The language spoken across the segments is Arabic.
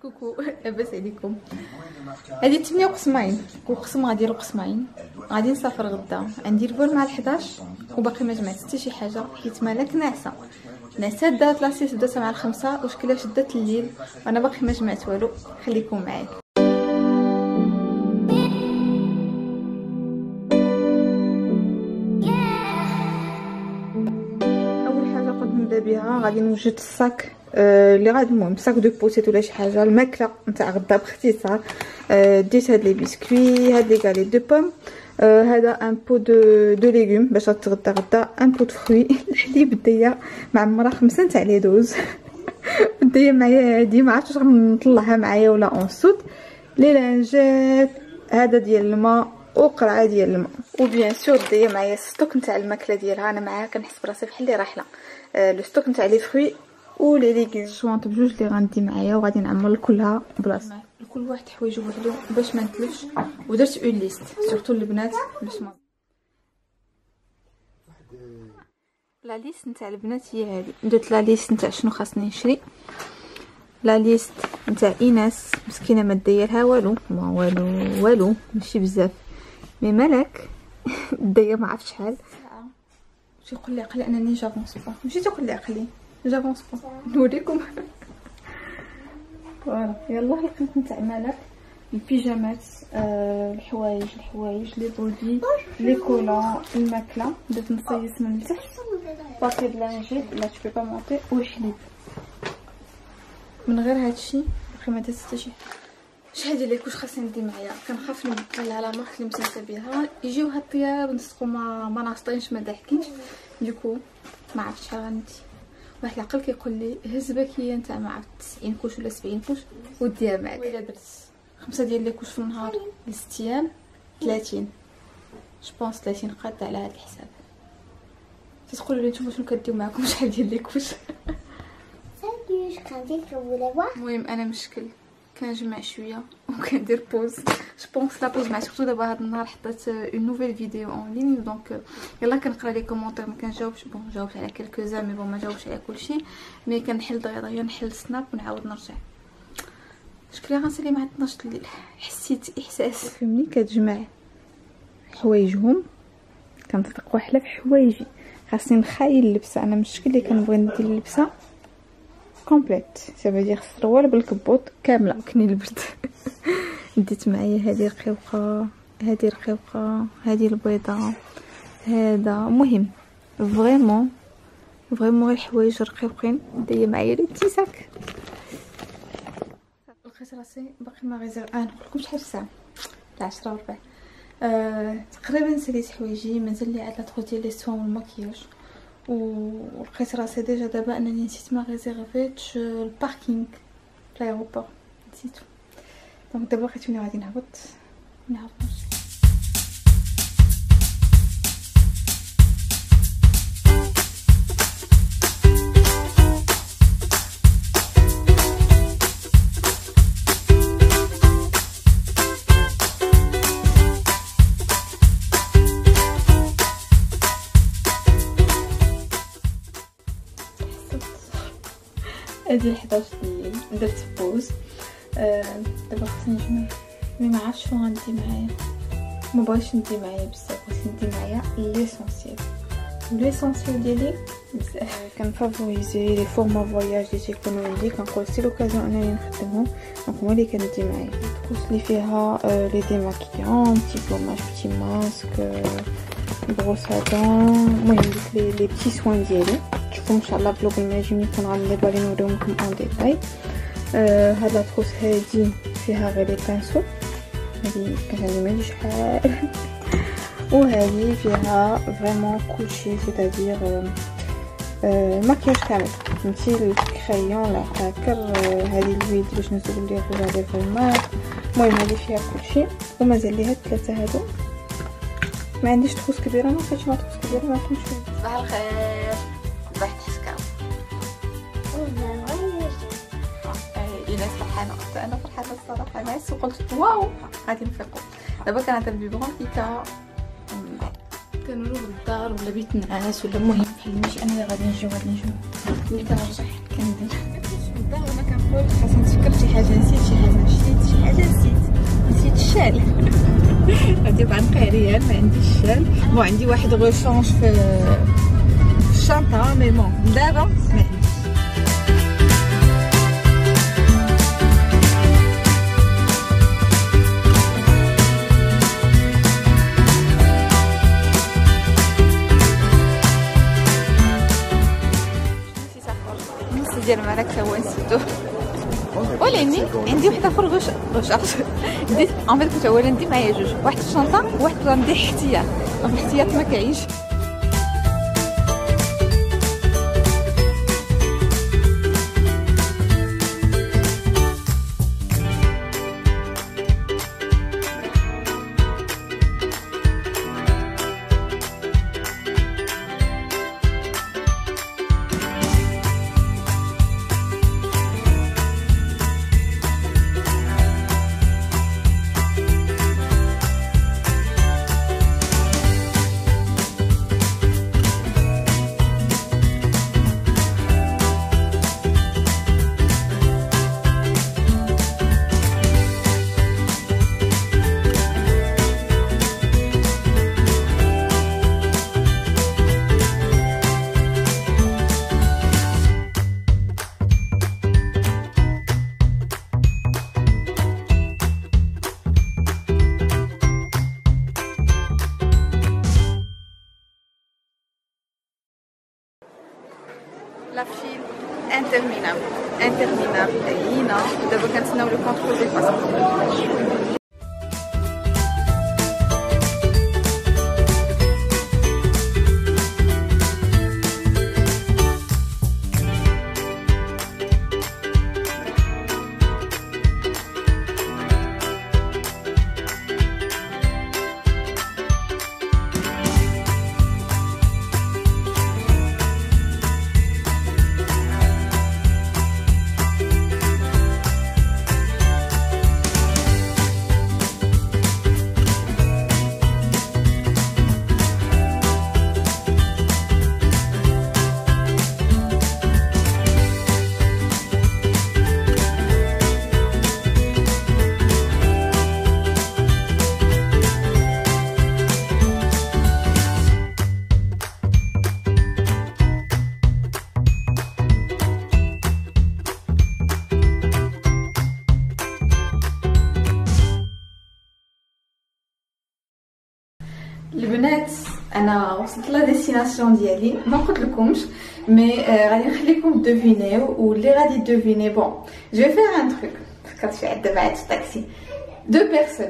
كوكو لاباس عليكم. هادي 8 قسمين وقسم غادي يديروا قسمين. غادي نسافر غدا، عندي الفول مع 11 وباقي ما جمعت حتى شي حاجه حيت مالك ناعسه. دات لاسيس بدات مع 5 وشكلها شدات الليل وانا باقي ما جمعت والو. خليكم معايا. اول حاجه قد نبدا بها غادي نوجد الصاك اللي غادي المهم صاك دو بوسيت ولا شي حاجه الماكله نتاع غدا باختصار. ديت هاد لي بسكوي، هاد لي غالي دو بوم، هذا ان بو دو ليغوم باش تغدا غدا، ان بو دو فروي، الحليب الديه معمره 5 تاع لي دوز الديه معايا هادي ما عرفتش غنطلعها معايا ولا اونصود، لي لانجات، هذا ديال الماء وقرعه ديال الماء، وبيان سور الديه معايا ستوك نتاع الماكله ديالها. انا معاها كنحس براسي بحال اللي راحله لو ستوك نتاع لي فروي ولي ليغوم شوانط بجوج اللي غندي معايا وغادي نعمر كلها بلاصه لكل واحد حوايجو وحدو باش ما نتلفش. ودرت اون ليست سورتو البنات باش ما لا ليست نتاع البنات هي هذه. درت لا ليست نتاع شنو خاصني نشري، لا ليست نتاع ايناس مسكينه ما دايرها والو والو ماشي بزاف مي مالك داير ما عرفت شحال. شي يقول لي عقلي انني جافونس با، ماشي تقول لي عقلي جافونس با. نوريكم فوالا. يلا القنت نتاع مالك، البيجامات، الحوايج لي بودي، لي كولا، الماكله. درت نصيص من التحت، باكي بلانجي لا تبي با مونطي، والحليب. من غير هادشي باقي ما درت حتى شي. شحال ديال الكوش خاصني ندي معايا، كنخاف نبدل على مارك اللي مسلسه بها يجيو هاد الطياب نسقو ما ناشطينش ما ضحكينش، ديكو ما عرفتش شحال غندي. واحد العقل كيقول لي هز باكيه نتاع ما عرفت 90 كوش ولا 70 كوش وديها معاك. الا درت 5 ديال لي كوش في النهار ل6 ايام 30 جوبونس 30 قاده على هذا الحساب. تقولوا لي نتوما شنو كديو معكم شحال ديال لي كوش؟ المهم انا مشكل كنجمع شويه وكندير بوز. جوبونس لا بوز مع سورتو دابا هذا النهار حطيت اون نوفيل فيديو اون لين دونك يلا كنقرا لي كومونتير ما كنجاوبش. بون جاوبت على كلكوزا مي بون ما جاوبش على كلشي، مي كنحل دغيا نحل سناب ونعاود نرجع. شكلي غنسالي مع 12 الليل. حسيت احساس ملي كتجمع حوايجهم كنطلق واحله في حوايجي، خاصني نخايل اللبسه. انا مشكل اللي كنبغي ندير اللبسه كومبليت سافا دير السروال بالكبوط كامله كني البرد. ديت معايا هذه رقيقه، هذه رقيقه، هذه البيضه، هذا مهم فريمون غير حوايج رقيقين. دايا معايا لي بتي ساك. لقيت راسي باقي ما غير نقول لكم شحال الساعه 10 وربع. تقريبا ساليت حوايجي، مازال لي عاد لا تخو ديال لي سوان والمكياج، ولقيت راسي ديجا دابا انني نسيت ما ريزيرفيتش الباركينغ في الايروبور، نسيتو. دونك دابا بغيت ملي غادي نهبط هادي 11 الليل. درت بوز دابا خصني نجمع مي ما عرفتش شنو غندي معايا. ما بغيتش ندي معايا بزاف، بغيت ندي معايا ليسونسيال ديالي بزاف. كنفافوريزي لي فورما فواياج اللي تيكونوا عندي، كنقول سي لوكازيون انني نخدمهم، دونك هما اللي كندي معايا. التروس اللي فيها لي ديماكيون، بتي بلوماج، بتي ماسك، بروس دون، المهم لي بتي سوان ديالي. تشوفوا ان شاء الله بلوغ الماجيني كون غنبغي نوريهم لكم اون ديتاي. هاد لا تروس هادي فيها غير لي بانسو، هادي كان عندي مالي شحال وهذه فيها فريمون كلشي، سيتادير ماكياج كامل، فهمتي الكريون العطاكر، هذه الويد باش نزول لي الروج على الفمات. المهم هذه فيها كلشي، ومازال لي هاد الثلاثه هادو. ما عنديش تخوص كبيره، ما لقيتش ما تخوص كبيره، ما فهمتش. صباح الخير، صباح الحسكاو. ايناس فرحانه، حتى انا فرحانه الصراحه. ناس وقلت واو غادي نفيقوا. دابا كنهضر بيبغون كيكا كنولو للدار ولا بيت النعاس ولا المهم بحال ماشي انا اللي غادي نجيو ملي كنرجع كندير الدار. ما كنقولش خاصني نسكر شي حاجه نسيت، شي حاجه مشيت، شي حاجه نسيت الشال. غادي بقى نبقى ريال ما عنديش الشال. بون عندي واحد غوشونج في الشنطه مي بون دابا ما عنديش. ديال الملك هو نسيتو. ولاني عندي واحد اخر غوش ديت ان فيت كنت اولا ندي معايا جوج، واحد في الشنطه وواحد بغا ندير احتياط. الاحتياط ما كاينش. لا فيل انترمينابل هنا. دابا كنتسناو لو كونترول ديال الباسبور. البنات انا وصلت لا ديستيناسيون ديالي، ما قلت لكمش مي غادي نخليكم دوفينيو، واللي غادي دوفيني بون جو فير ان تروك. فكرت في عاد دابا الطاكسي دو بيرسون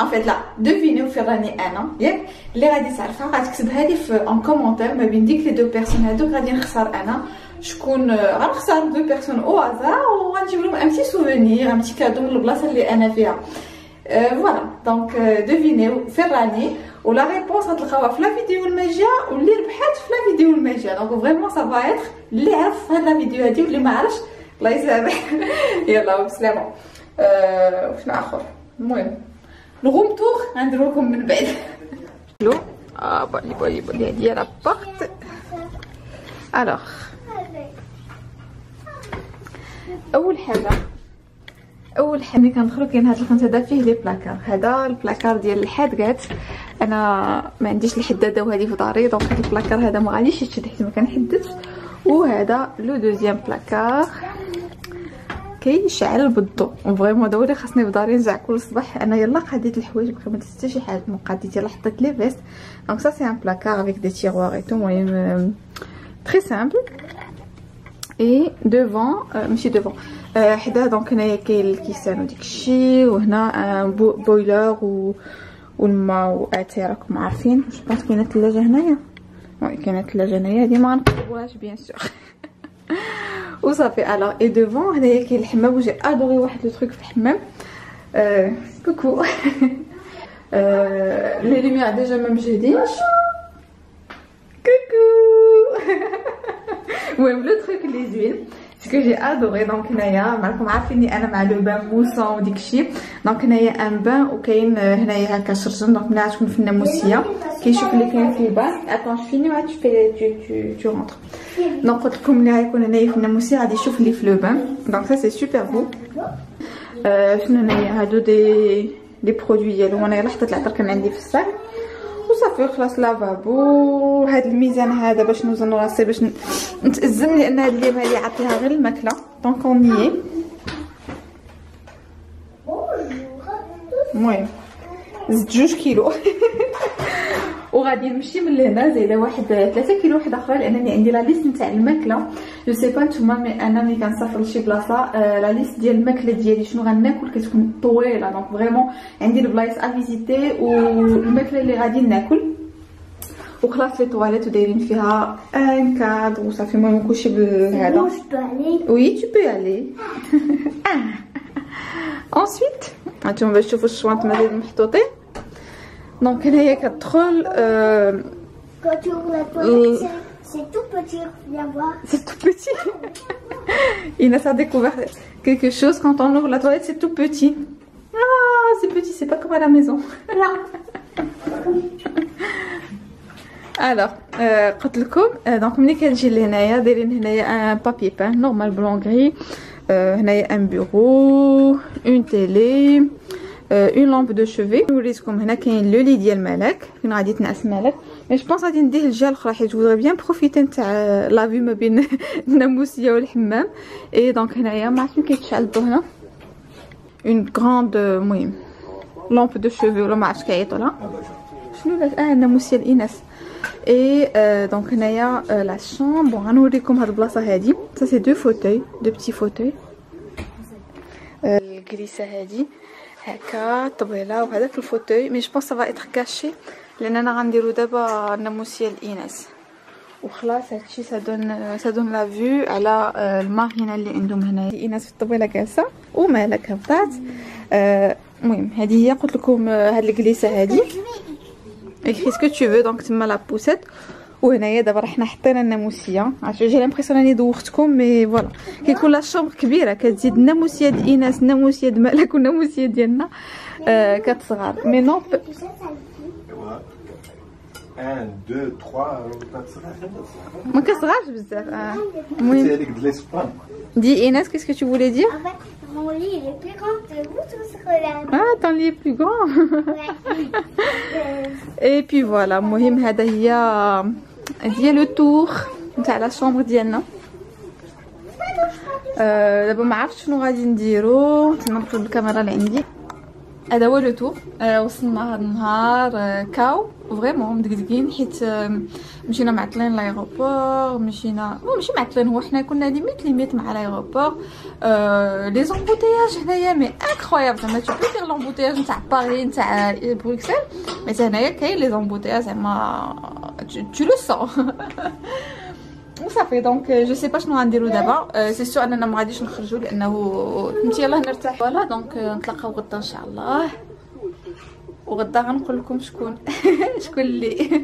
ان فيت لا دوفينيو في راني انا ياك. اللي غادي تعرفها غتكتبها لي في ان كومونتير ما بين ديك لي دو بيرسون هادوك. غادي نختار انا شكون، غنختار دو بيرسون او هازار وغنجيب لهم ان بتي سوفونير، ان بتي كادو من البلاصه اللي انا فيها. فوالا دونك دوفينيو في راني، ولا ريبونس غتلقاوها في لا فيديو الماجيه، واللي ربحات في لا فيديو الماجيه. دونك فريمون سا فا ايتر اللي عرف هاد لا فيديو هادي واللي ما عرفش الله يسامح. يلا بسلامه. وشنو اخر؟ المهم الغوم تور غنديرو لكم من بعد. لو بالي هادي لا بورت. الوغ اول حاجه ملي كندخلو كاين هاد الخنت هذا فيه لي بلاكار. هذا البلاكار ديال الحداد، انا ما عنديش الحداده وهذه في داري، دونك هاد البلاكار هذا ما غاديش يتشد حيت ما كنحددش. وهذا لو دوزيام بلاكار كيشعل بالضوء. فريمون هذا هو اللي خاصني في داري نرجع كل صباح. انا يلا قاديت الحوايج بقى ما حتى شي حاجه، ما قاديت يلا حطيت لي فيست. دونك سا سي ان بلاكار افيك دي تيروار اي تو. المهم تري سامبل. اي دوفون ماشي دوفون حدا دونك هنايا كاين الكيسان وداكشي، وهنا بويلر والماء واتاي راكم عارفين. واش بقات كاينه الثلاجه هنايا؟ وي كاينه الثلاجه هنايا، هادي ما غنقلبوهاش بيان سور. وصافي. الوغ اي دوفون هنايا كاين الحمام، وجي ادوري واحد لو تروك في الحمام. كوكو. لي لوميير ديجا ما مجهدينش. كوكو. المهم لو تروك لي زوين سكو جي ادوري. دونك هنايا راكم عارفيني انا مع لو بان موسون وديكشي. دونك هنايا ان بان، وكاين هنايا هكا شرجم. دونك ملي غتكون في الناموسيه كيشوف اللي كاين في البان. اتون فيني ما تفي تو رونتر. دونك قلت لكم اللي غيكون هنايا في الناموسيه غادي يشوف لي في لو بان. دونك سا سي سوبر بو. شنو هنايا هادو دي برودوي ديالهم. انايا حطيت العطر كان عندي في الصاك وصافي خلاص. لافابو هاد الميزان هذا باش نوزن راسي باش نتأزم، لان هاد اليوم هادي عطيها غير الماكله. دونك اون نيي. المهم زدت 2 كيلو وغادي نمشي من لهنا زايده واحد 3 كيلو واحده اخرى، لانني عندي لا ليست نتاع الماكله. جو سي با نتوما مي انا ملي كنسافر لشي بلاصه لا ليست ديال الماكله ديالي شنو غناكل كتكون طويله. دونك فريمون عندي البلايص ا فيزيتي والماكله اللي غادي ناكل وخلاص لي طواليت ودايرين فيها ان كادر وصافي. المهم كلشي بهذا. وي تو بو الي. انسويت هانتوما باش تشوفوا الشوانط مازال محطوطين. دونك هنايا كتدخل Quand tu ouvres la toilette, c'est tout petit, viens voir. C'est tout petit. Inès a découvert quelque chose. Quand on ouvre la toilette, c'est tout petit. Ah, c'est petit, c'est pas comme à la maison. Non. Alors, قلت لكم دونك ملي كنجي لهنايا دايرين هنايا ان بابي بان نورمال بلون غري. هنايا ان بيرو، اون تيلي، اون لامب دو شوفي. نوريكم هنا كاين لو لي ديال مالك فين غادي تنعس مالك. مي جو بونس غادي نديه الجهه الاخرى حيت جو بيان بروفيتي نتاع لا في ما بين الناموسيه والحمام. اي دونك هنايا ما عرفتش كيتشعل الضو هنا اون غراند المهم لامب دو شوفي ولا ما عرفتش كيعيطوا لها شنو. الناموسيه الاناث. اي دونك هنايا لا شامبر. غنوريكم هاد البلاصه هادي. سا سي دو فوتوي دو بتي فوتوي. الكريسه هادي هكا طويله وهذاك الفوتوي. مي جو بونس سا فا اتر كاشي لان انا غنديرو دابا الناموسيه الاناث وخلاص. هادشي سادون لا فيو على المارينا اللي عندهم هنايا. الاناث في الطويله جالسه ومالك هبطات. المهم هذه هي قلت لكم هاد الجليسه هادي اكري سكو تو فو. دونك تما لا بوسيت. وهنايا دابا راه حنا حطينا الناموسيه. عرفتوا جي لامبريسيون راني دوختكم مي فوالا كيكون لا شومبر كبيره كتزيد الناموسيه د ايناس الناموسيه د مالك والناموسيه ديالنا كتصغر. مي نو 1 2 3 ما كتصغرش بزاف. المهم هذيك د ليسبان دي ايناس كيسكو تو فولي دير. En fait, mon lit il est plus grand que votre scolaire. Ah, ton lit est plus grand. Et puis voilà, المهم هذا هي لو تور نتاع لا شومبر ديالنا. دابا ما عرفتش شنو غادي نديرو. نطلب الكاميرا اللي عندي. هذا هو لو تور. وصلنا هذا النهار كاو فريمون مدقدقين حيت مشينا معطلين لايروبور. ماشي معطلين، هو حنا كنا ليميت مع لايروبور. لي زومبوتياج هنايا مي انكرويابل. زعما تو بو دير لومبوتياج نتاع باري نتاع بروكسل، مي هنايا كاين لي زومبوتياج زعما تو لو سون. وصافي دونك جو سي با شنو غنديرو دابا. سي سو اننا ما غاديش نخرجوا لانه فهمتي يلاه نرتاح. فوالا دونك نتلاقاو غدا ان شاء الله. وغدا غنقول لكم شكون اللي